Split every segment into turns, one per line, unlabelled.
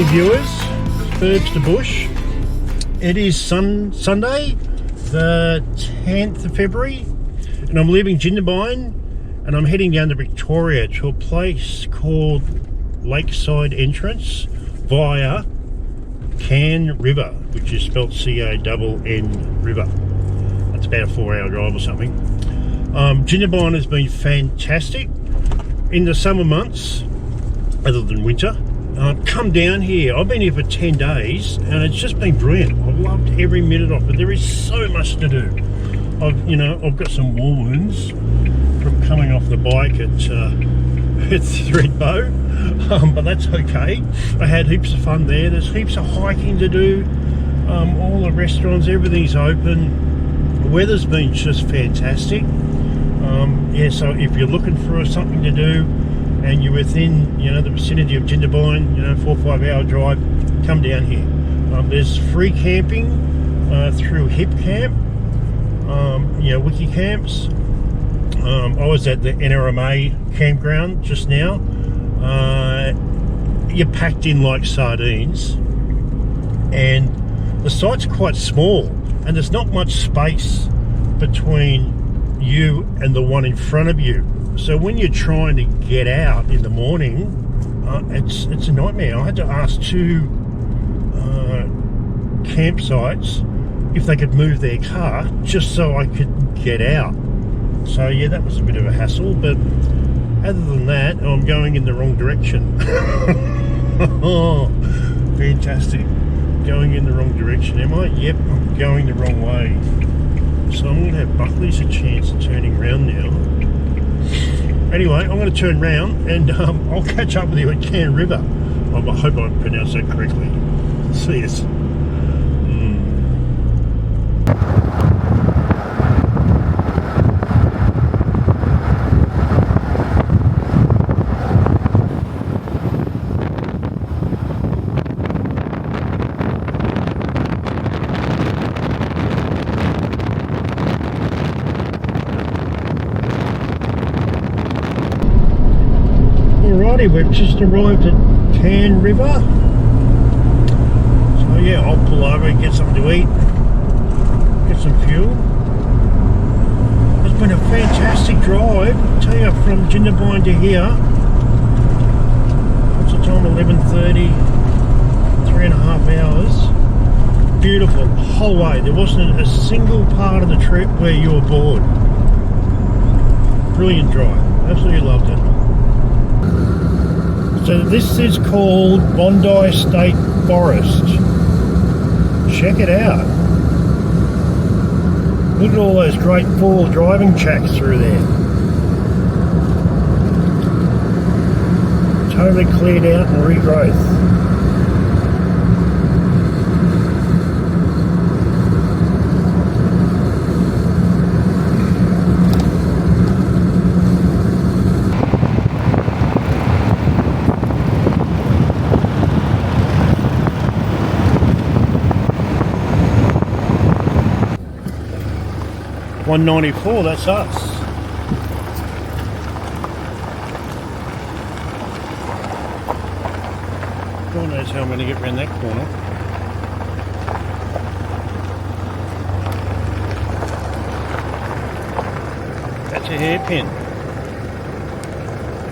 viewers, Burbs to Bush. It is Sunday the 10th of February and I'm leaving Jindabyne and I'm heading down to Victoria to a place called Lakeside Entrance via Can River, which is spelled C-A-N-N River. That's about a 4-hour drive or something. Jindabyne has been fantastic in the summer months, other than winter. Come down here. I've been here for 10 days and it's just been brilliant. I've loved every minute of it. There is so much to do. I've got some war wounds from coming off the bike at Threadbow, but that's okay. I had heaps of fun there. There's heaps of hiking to do. All the restaurants, everything's open. The weather's been just fantastic. Yeah, so if you're looking for something to do and you're within, the vicinity of Jindabyne, 4 or 5 hour drive, come down here. There's free camping through Hip Camp, Wiki Camps. I was at the NRMA campground just now. You're packed in like sardines, and the site's quite small, and there's not much space between you and the one in front of you. So when you're trying to get out in the morning, it's a nightmare. I had to ask 2 campsites if they could move their car just so I could get out. So yeah, that was a bit of a hassle, but other than that, I'm going in the wrong direction. Oh, fantastic. Going in the wrong direction, am I? Yep, I'm going the wrong way. So I'm going to have Buckley's a chance of turning around now. Anyway, I'm going to turn round and I'll catch up with you at Can River. I hope I pronounced that correctly. See us. Alrighty, we've just arrived at Can River. So yeah, I'll pull over and get something to eat, get some fuel. It's been a fantastic drive. I'll tell you, from Jindabyne to here. What's the time? 11:30. 3.5 hours. Beautiful the whole way. There wasn't a single part of the trip where you were bored. Brilliant drive. Absolutely loved it. So this is called Bondi State Forest. Check it out. Look at all those great 4-wheel driving tracks through there. Totally cleared out and regrowth. $194, that's us. God knows how I'm going to get around that corner. That's a hairpin.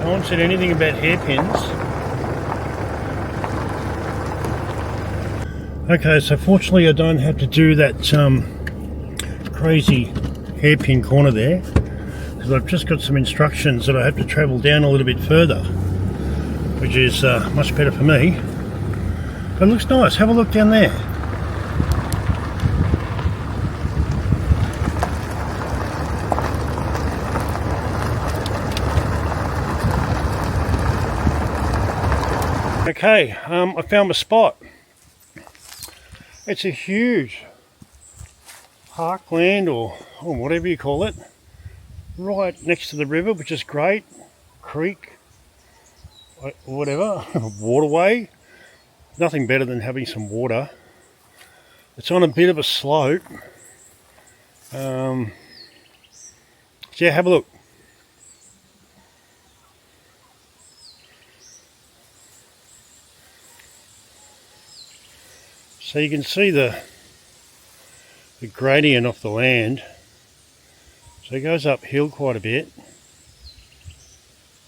No one said anything about hairpins. Okay, so fortunately I don't have to do that crazy hairpin corner there, because I've just got some instructions that I have to travel down a little bit further, which is much better for me. But it looks nice. Have a look down there. Okay, I found my spot. It's a huge parkland or whatever you call it, right next to the river, which is great. Creek, whatever, waterway. Nothing better than having some water. It's on a bit of a slope. So yeah, have a look. So you can see the gradient off the land. So it goes uphill quite a bit.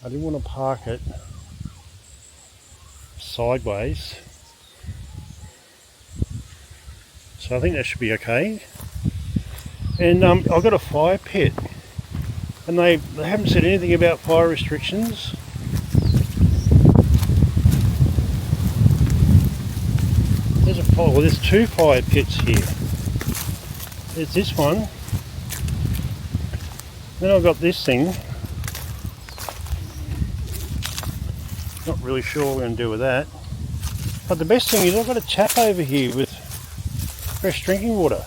I didn't want to park it sideways. So I think that should be okay. And I've got a fire pit. And they haven't said anything about fire restrictions. There's a fire, well, there's two fire pits here. There's this one. Then I've got this thing. Not really sure what we're going to do with that. But the best thing is I've got a tap over here with fresh drinking water.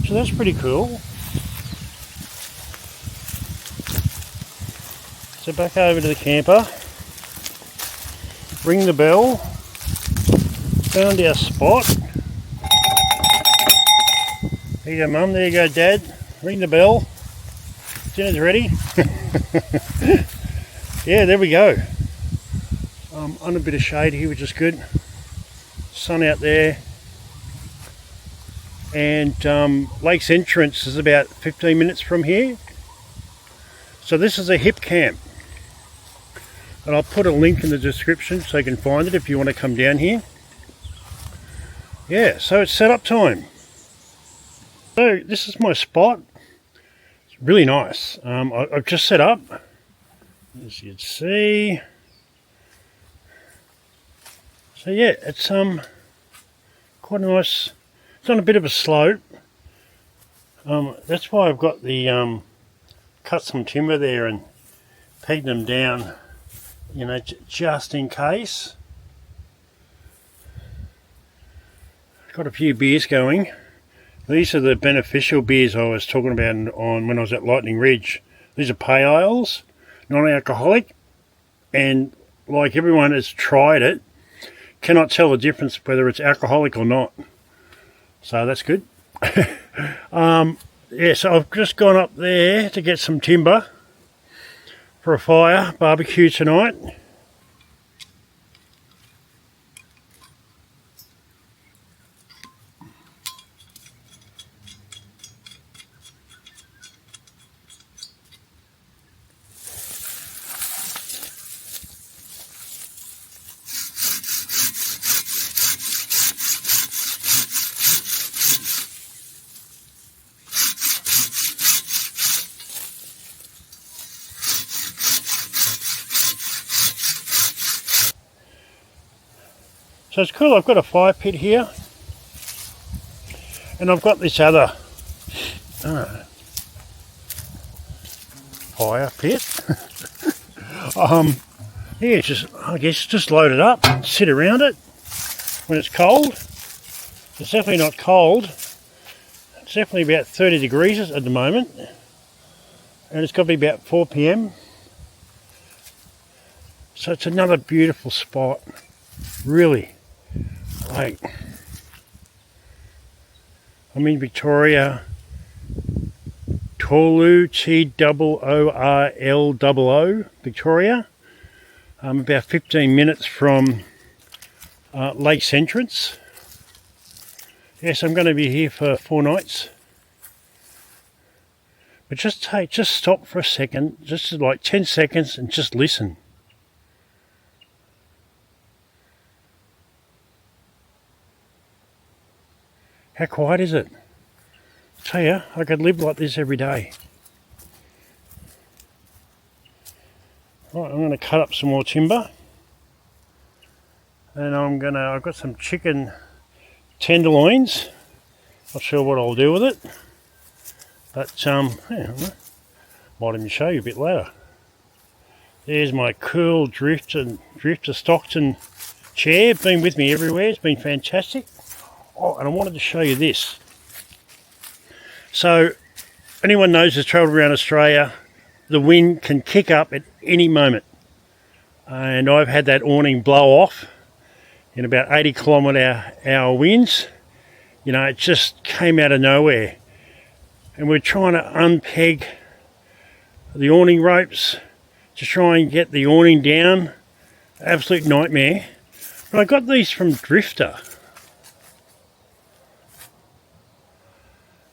So that's pretty cool. So back over to the camper. Ring the bell. Found our spot. There you go, Mum. There you go, Dad. Ring the bell. Dinner's ready. Yeah, there we go. On a bit of shade here, which is good. Sun out there. And Lake's entrance is about 15 minutes from here. So this is a hip camp. And I'll put a link in the description so you can find it if you want to come down here. Yeah, so it's setup time. So this is my spot. It's really nice. I've just set up, as you'd see. So yeah, it's quite nice. It's on a bit of a slope. That's why I've got the cut some timber there and pegged them down, you know, just in case. Got a few beers going. These are the beneficial beers I was talking about on when I was at Lightning Ridge. These are pale ales, non-alcoholic, and like everyone has tried it, cannot tell the difference whether it's alcoholic or not. So that's good. Yeah, so I've just gone up there to get some timber for a fire barbecue tonight. So it's cool, I've got a fire pit here and I've got this other fire pit. Yeah, just I guess just load it up and sit around it when it's cold. It's definitely not cold. It's definitely about 30 degrees at the moment and it's got to be about 4 p.m. So it's another beautiful spot, really. Like, I'm in Victoria, Toorlo, Toorloo, Victoria. I'm about 15 minutes from Lake's entrance. Yes, I'm going to be here for 4 nights. But just stop for a second, just like 10 seconds and just listen. How quiet is it? I tell you, I could live like this every day. Right, I'm going to cut up some more timber. And I've got some chicken tenderloins. Not sure what I'll do with it. But, yeah, might even show you a bit later. There's my cool Drifter Stockton chair. Been with me everywhere. It's been fantastic. Oh, and I wanted to show you this. So, anyone knows who's travelled around Australia, the wind can kick up at any moment. And I've had that awning blow off in about 80 kilometre-hour winds. You know, it just came out of nowhere. And we're trying to unpeg the awning ropes to try and get the awning down. Absolute nightmare. But I got these from Drifter.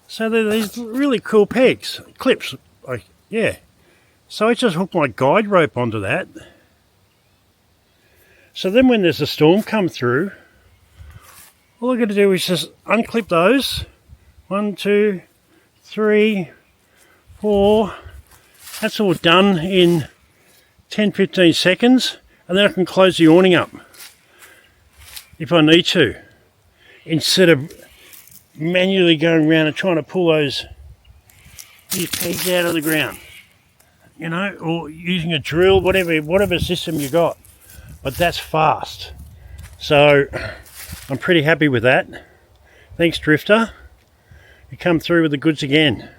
So they're these really cool pegs, clips, yeah. So I just hooked my guide rope onto that. So then when there's a storm come through, all I got to do is just unclip those. 1, 2, 3, 4. That's all done in 10-15 seconds, and then I can close the awning up if I need to, instead of manually going around and trying to pull these pegs out of the ground, you know, or using a drill, whatever system you got. But that's fast, so I'm pretty happy with that. Thanks, Drifter. You come through with the goods again.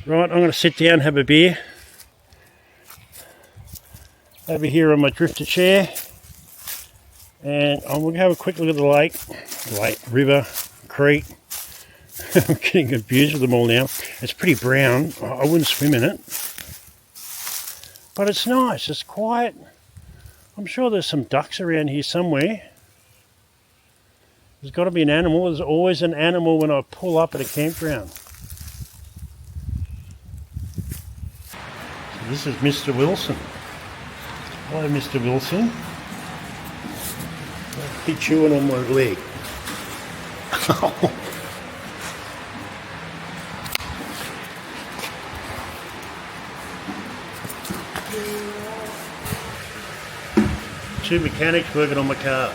Right, I'm going to sit down and have a beer over here on my Drifter chair, and I'm going to have a quick look at the lake, river, creek. I'm getting confused with them all now. It's pretty brown. I wouldn't swim in it, but it's nice. It's quiet. I'm sure there's some ducks around here somewhere. There's got to be an animal. There's always an animal when I pull up at a campground. So this is Mr. Wilson. Hello, Mr. Wilson. He's chewing on my leg. Two mechanics working on my car.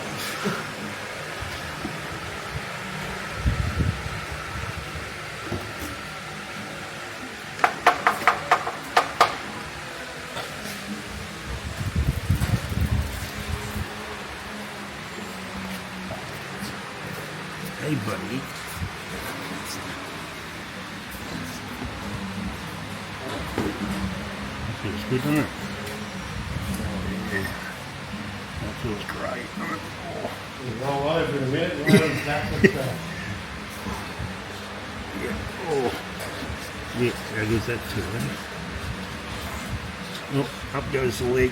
Hey, buddy. That feels good, doesn't it? Oh, yeah. That feels great. Oh. Roll over in a minute, roll back and back. Yeah. Oh. Yeah, there goes that too, isn't it? Oh, up goes the leg.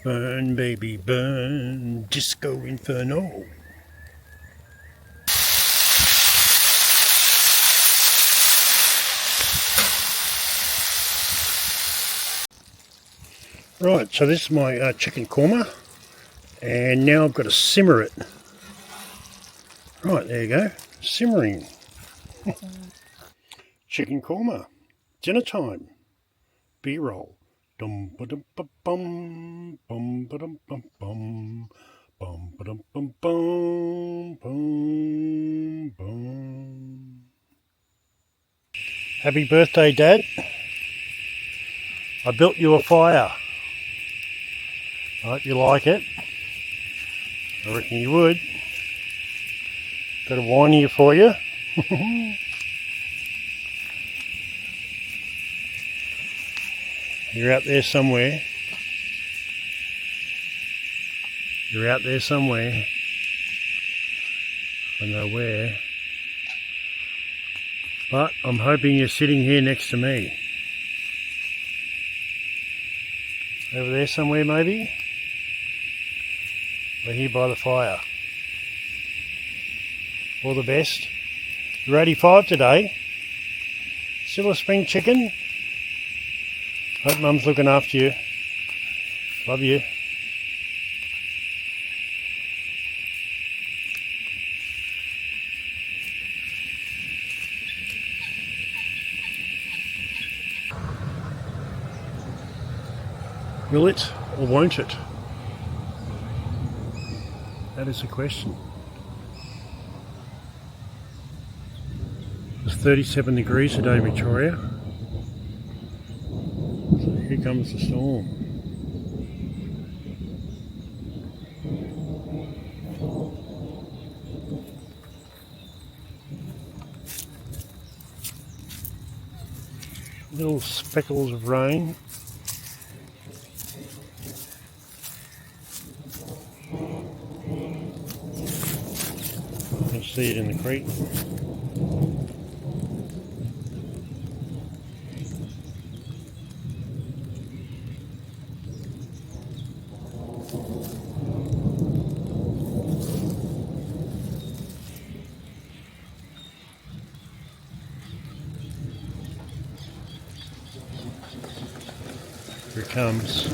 Burn, baby, burn, disco inferno. Right, so this is my chicken korma, and now I've got to simmer it. Right, there you go, simmering. Chicken korma, dinner time, B-roll. Dum ba dum ba bum, bum ba dum bum bum, bum ba dum bum bum, bum bum. Happy birthday, Dad! I built you a fire. I hope you like it. I reckon you would. Got a wine here for you. You're out there somewhere. You're out there somewhere. I know where. But I'm hoping you're sitting here next to me. Over there somewhere maybe? We're here by the fire. All the best. You're 85 today. Still a spring chicken? Hope Mum's looking after you. Love you. Will it or won't it? That is the question. It's 37 degrees today in Victoria. So here comes the storm. Little speckles of rain. You can see it in the creek. Here it comes.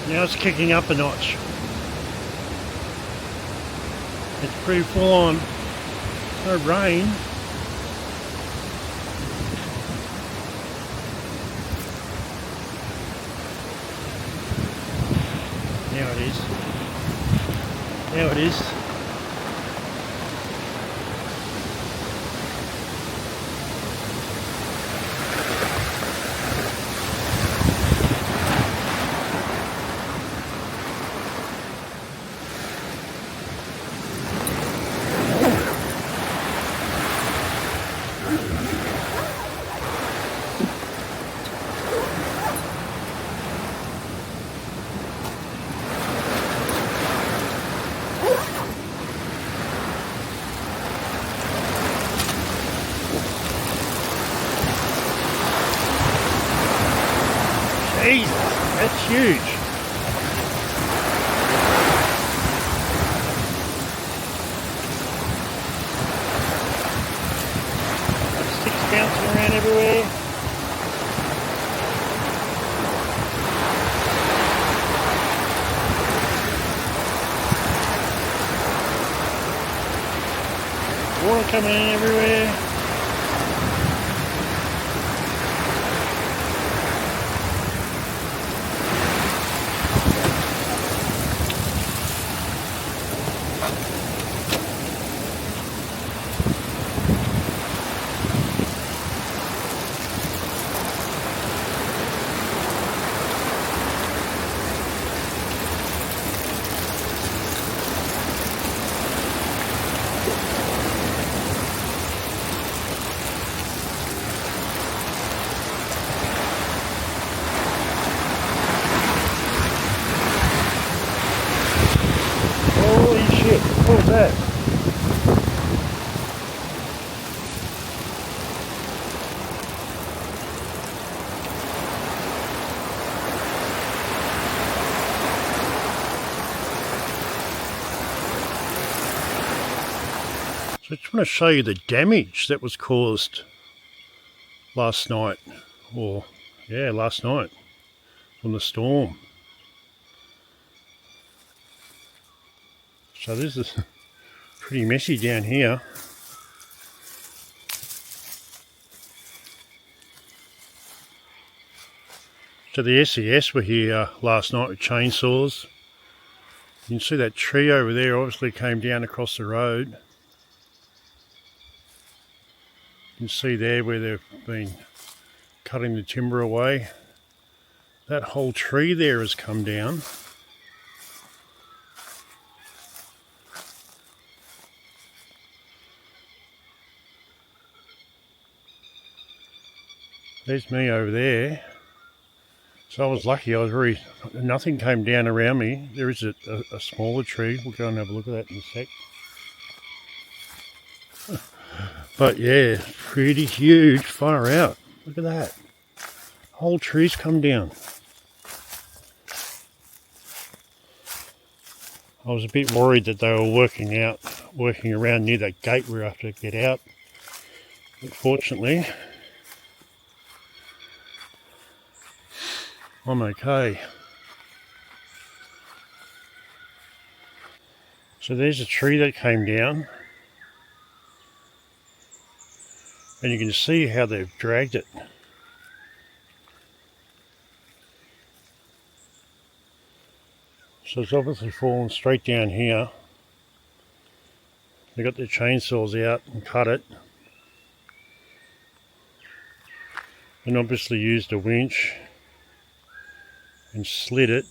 Now it's kicking up a notch. It's pretty full on. No rain. Now it is. Now it is. Jesus, that's huge. Sticks bouncing around everywhere. Water coming in everywhere. What was that? So I just want to show you the damage that was caused last night, or yeah, last night from the storm. So this is pretty messy down here. So the SES were here last night with chainsaws. You can see that tree over there obviously came down across the road. You can see there where they've been cutting the timber away. That whole tree there has come down. There's me over there. So I was lucky, nothing came down around me. There is a smaller tree. We'll go and have a look at that in a sec. But yeah, pretty huge, far out. Look at that. Whole trees come down. I was a bit worried that they were working around near that gate where I have to get out. But fortunately, I'm okay. So there's a tree that came down, and you can see how they've dragged it. So it's obviously fallen straight down here. They got their chainsaws out and cut it, and obviously used a winch and slid it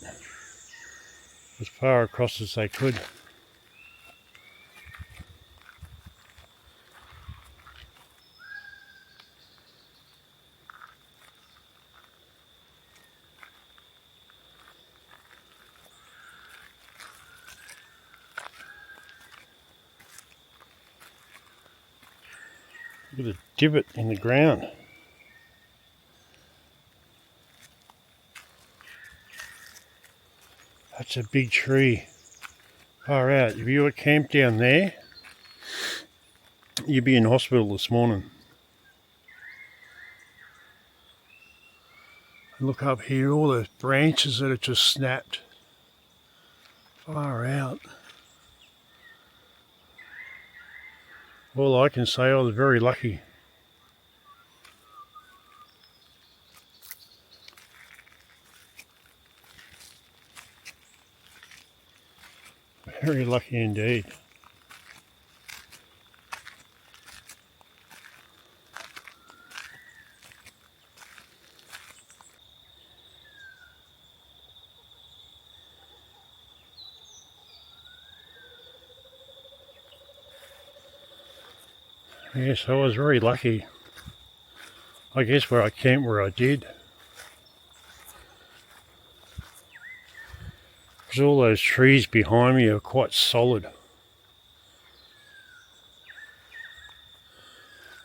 as far across as they could. Look at the divot in the ground. That's a big tree. Far out. If you were camped down there, you'd be in hospital this morning. And look up here, all the branches that have just snapped. Far out. All I can say, I was very lucky. Very lucky indeed. Yes, I was very lucky. I guess where I camped where I did. Because all those trees behind me are quite solid.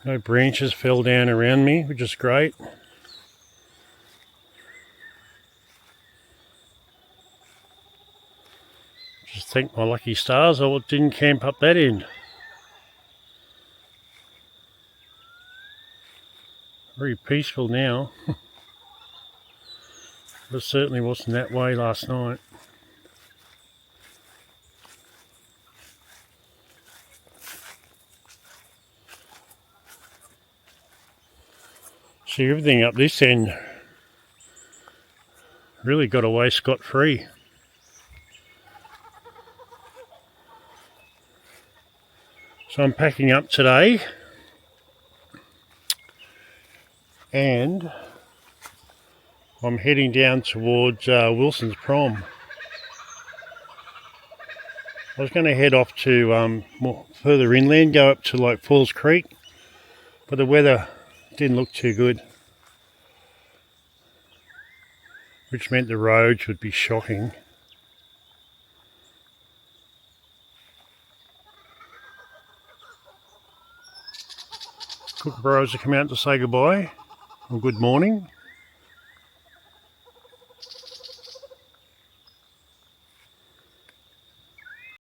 No branches fell down around me, which is great. Just thank my lucky stars I didn't camp up that end. Very peaceful now. But it certainly wasn't that way last night. See, everything up this end really got away scot-free. So I'm packing up today, and I'm heading down towards Wilson's Prom. I was going to head off to more further inland, go up to like Falls Creek, but the weather didn't look too good, which meant the roads would be shocking. Kookaburras have come out to say goodbye, or good morning.